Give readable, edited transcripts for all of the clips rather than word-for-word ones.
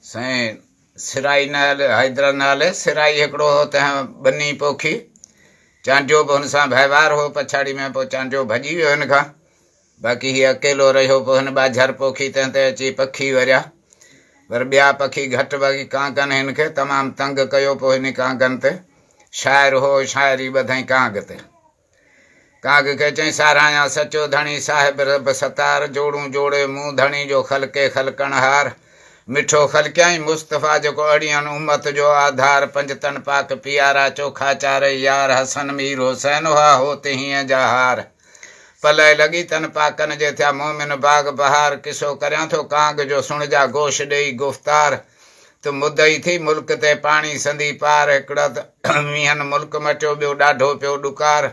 साईं सिराई नाल हैदर नाले सिराई हिकिड़ो हो तंहिं बनी पोखी चांडियो बि हुन सां वहिंवार हो पछाड़ी में पोइ चांडियो भॼी वियो हिन खां। बाक़ी हीअ अकेलो रहियो पोइ हिन ॿाझर पोखी तंहिं ते अची पखी वरिया पर ॿिया पखी घटि बाक़ी कांगन हिन खे तमामु तंग कयो। पोइ हिन कांगन ते शाइर हो शाइरी ॿधई कांग ते। कांग खे चई सारायां सचो धणी साहिब रब सतार जोड़ूं जोड़े मुंहुं धणी जो खलके खलकणहार मिठो खलकियाई मुस्तफ़ा जेको अड़ियन उम्मत जो आधार पंज तन पाक पियारा चोखा चारे यार हसन मीर हुसैन हुआ होते हीअं जा हार पलय लॻी तन पाकन जे थिया मोमिन बाग बहार किसो करियां थो कांग जो सुण जा गोश ॾेई गुफ़्तार त मुदई थी मुल्क ते पाणी संदी पार हिकिड़ा त मींहनि मुल्क मटियो ॿियो ॾाढो पियो ॾुकार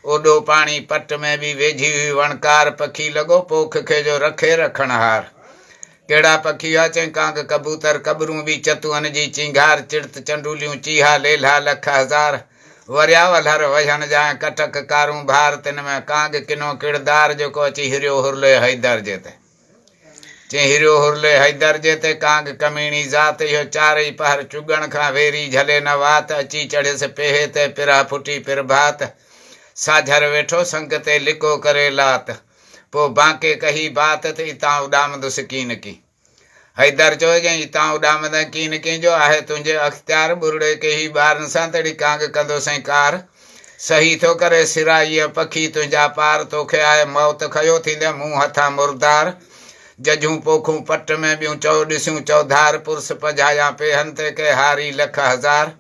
ओॾो पाणी पट में बि वेझी हुई वणकार पखी लॻो पोख खे जो रखे रखणहार। कहिड़ा पखी हुआ चई कांग कबूतर कबरूं बि चतुअनि जी चिंगार चिड़त चंडूलियूं चीहा लेला लख हज़ार वरिया वलहर वहन जाए कटक कारूं भार तिन में कांग किनो किरदार जेको अची हिरियो हुरले हैदर जे ते चई हिरियो हुरले हैदर जे ते कांग कमीणी ज़ात इहो चारई पहर चुगण खां वेरी झले न वात अची चढ़ियसि पेहे ते पिरा फुटी पिरभात साझर वेठो संग ते लिको करे लात पोइ बांके कही बात ते इतां उॾामंदुसि कीन की। हैदर चयो जंहिं इतां उॾामंदे कीन की जो आहे तुंहिंजे अख़्तियार बुरड़े के ही ॿारनि सां तड़ी कांग कंदोसई कार सही थो करे सिराईअ पखी तुंहिंजा पार तोखे आहे मौत खयो थींदे मूं हथां मुर्दार जजूं पोखूं पट में ॿियूं चओ ॾिसूं चौधार पुरस पझाया पेहन ते के हारी लख हज़ार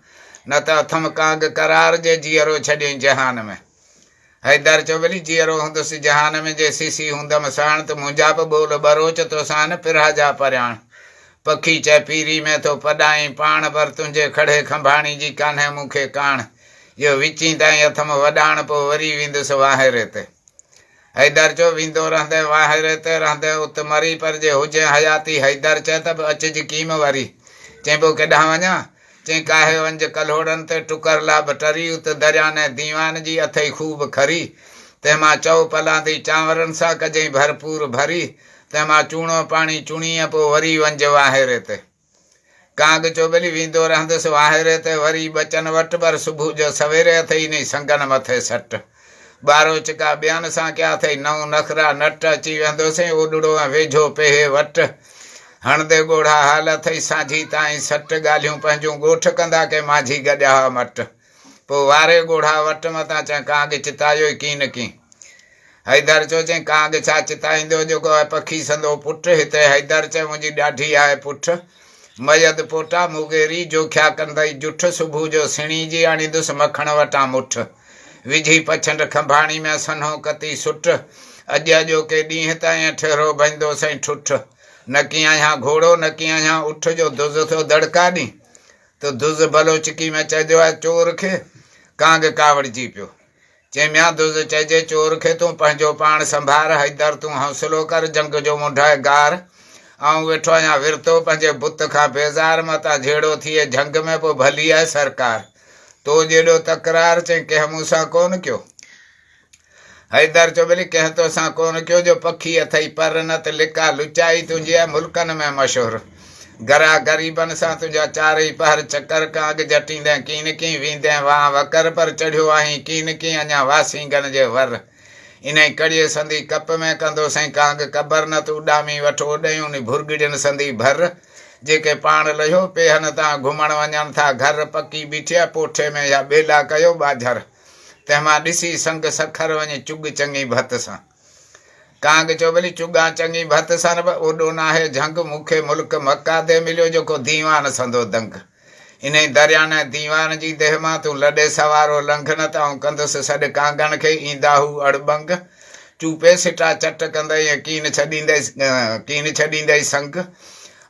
न त अथम कांग करार जे जीअरो छॾियईं जहान में। हैदर चयो भली जीअरो हूंदुसि जहान में जे सीसी हूंदमि साण त मुंहिंजा बि ॿोल बरोच तोसां न पिरहा जा परियाण पखी चए पीरी में थो पॾाई पाण पर तुंहिंजे खड़े खंभाणी जी कान्हे मूंखे काण इहो विची ताईं अथम वॾाण पोइ वरी वेंदुसि वाहिरे ते। हैदर चयो वेंदो रहंदे वाहिरे ते रहंदे उत मरी पर जे हुजे हयाती हैदर चए त बि अचिजी कीम वरी चई पोइ केॾांहुं वञा चई काहे वंज कल्होड़नि ते टुकर लाभ टरी उत दरिया ने दीवान जी अथई खूब खरी तंहिंमां चओ पलांदी चांवरनि सां कजई भरपूर भरी तंहिंमां चूणो पाणी चुणीअ पोइ वरी वंज वाहिरे ते। कांग चयो भली वेंदो रहंदुसि वाहिरे ते वरी बचन वटि पर सुबुह जो सवेरे अथई नी संगन मथे सट ॿारो चिका ॿियनि सां कया अथई नव नखरा नट अची वेंदोसि ओॾड़ो ऐं वेझो पेहे वट हणंदे ॻोढ़ा हाल अथई साझी ताईं सट ॻाल्हियूं पंहिंजूं ॻोठ कंदा के माझी गॾिया मट पोइ वारे ॻोढ़ा वट मथां चई कांग चितायो ई कीन की। हैदर चयो चई कांग छा चिताईंदो जेको आहे पखी संदो पुटु हिते हैदर चयो मुंहिंजी ॾाढी आहे पुठि मयद पोटा मुगेरी जोख्या कंदई जुठ सुबुह जो सिणी जी आणींदुसि मखण वटां मुठ विझी पछंड खंभाणी में सन्हो कती सुट अॼु जो के ॾींहं ताईं ठहिरो भंजंदो सई ठुठ न कीअं आहियां घोड़ो न कीअं आहियां उठ जो दुज़ थियो दड़का ॾी त दुज़ भलो चिकी में चइजो आहे चोर खे कांग कावड़जी पियो चई मिया दुज़ चइजे चोर खे तूं पंहिंजो पाण संभार हैदर तूं हौसलो कर जंग जो मुंढाए गार ऐं वेठो आहियां विरतो पंहिंजे बुत खां बेज़ार मतां जहिड़ो थिए झंग में पोइ भली आहे सरकार तो जेॾो तकरार चई कंहिं मूंसां कोन कयो। हैदर चयो भली कंहिं तोसां कोन कयो जो पखी अथई पर न त लिका लुचाई तुंहिंजी आहे मुल्कनि में मशहूरु घरा ग़रीबनि सां तुंहिंजा चारई पहर चकर कांग जटींदे कीन की वेंदे वाह वकर पर चढ़ियो आहीं कीन की अञा वासींगन जे वर इन कड़ीअ संदी कप में कंदो साईं कांग कबर न तूं उॾामी वठो ॾयूं नी भुरगिड़ियुनि संदी भर जेके पाण लहियो पेहन तां घुमण वञनि था घर पकी बीठिया पोठे में या ॿेला कयो ॿाझर तंहिंमां ॾिसी संग सखर वञे चुग चङी भत सां। कांग चयो भली चुगा चङी भत सां न ओॾो नाहे झंग मूंखे मुल्क मक्का ते मिलियो जेको दीवान संदो दंग इन दरिया ने दीवान जी देह मां तूं लॾे सवारो लंघ न त आऊं कंदुसि सॾु कांगनि खे ईंदा हू अड़बंग चूपे सिटा चट कंदई कीन छॾींदई संग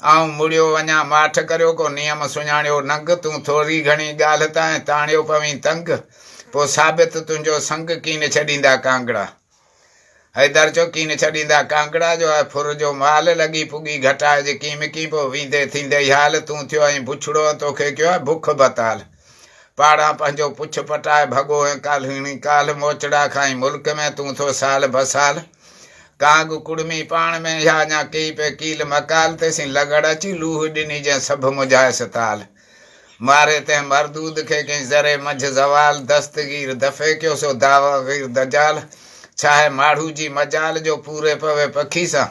ऐं मुड़ियो वञा माठ करियो को नियम सुञाणियो नंग तूं थोरी घणी ॻाल्हि ताईं ताणियो पवीं तंग पोइ साबित तुंहिंजो संग कीन छॾींदा कांगड़ा। हैदर चयो कीन छॾींदा कांगड़ा जो आहे फुर जो माल लॻी पुगी घटाइजे कीमकी पोइ वींदे थींदे हाल तूं थियो ऐं बुछड़ो तोखे कयो आहे बुख बताल पाड़ां पंहिंजो पुछ पटाए भॻो ऐं काल्हिणी काल्ह मोचड़ा खाई मुल्क में तूं थो साल बसाल काग कुड़मी पाण में या अञा कई पे कील मकाल तेसी लगड़ अची लूह ॾिनी जंहिं सभु मुझाए सताल मारे तंहिं मरदूद खे कंहिं ज़रे मंझि ज़वाल दस्तगीर दफ़े कयो सो दावा वीर दजाल छा आहे माण्हू जी मजाल जो पूरे पवे पखी सां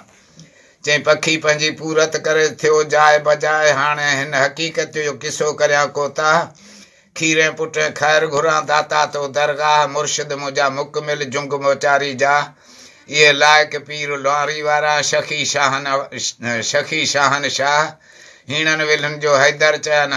चई पखी पंहिंजी पूरत करे थियो जाए बजाए हाणे हिन हक़ीक़त जो किसो करियां कोता खीरे पुट ख़ैर घुरां दाता तो दरगाह मुर्शिद मुंहिंजा मुकमिल जुंग मोचारी जा ये लायक पीर लौरी वारा शखी शाहन शाह हीणनि विलनि जो हैदर चयनि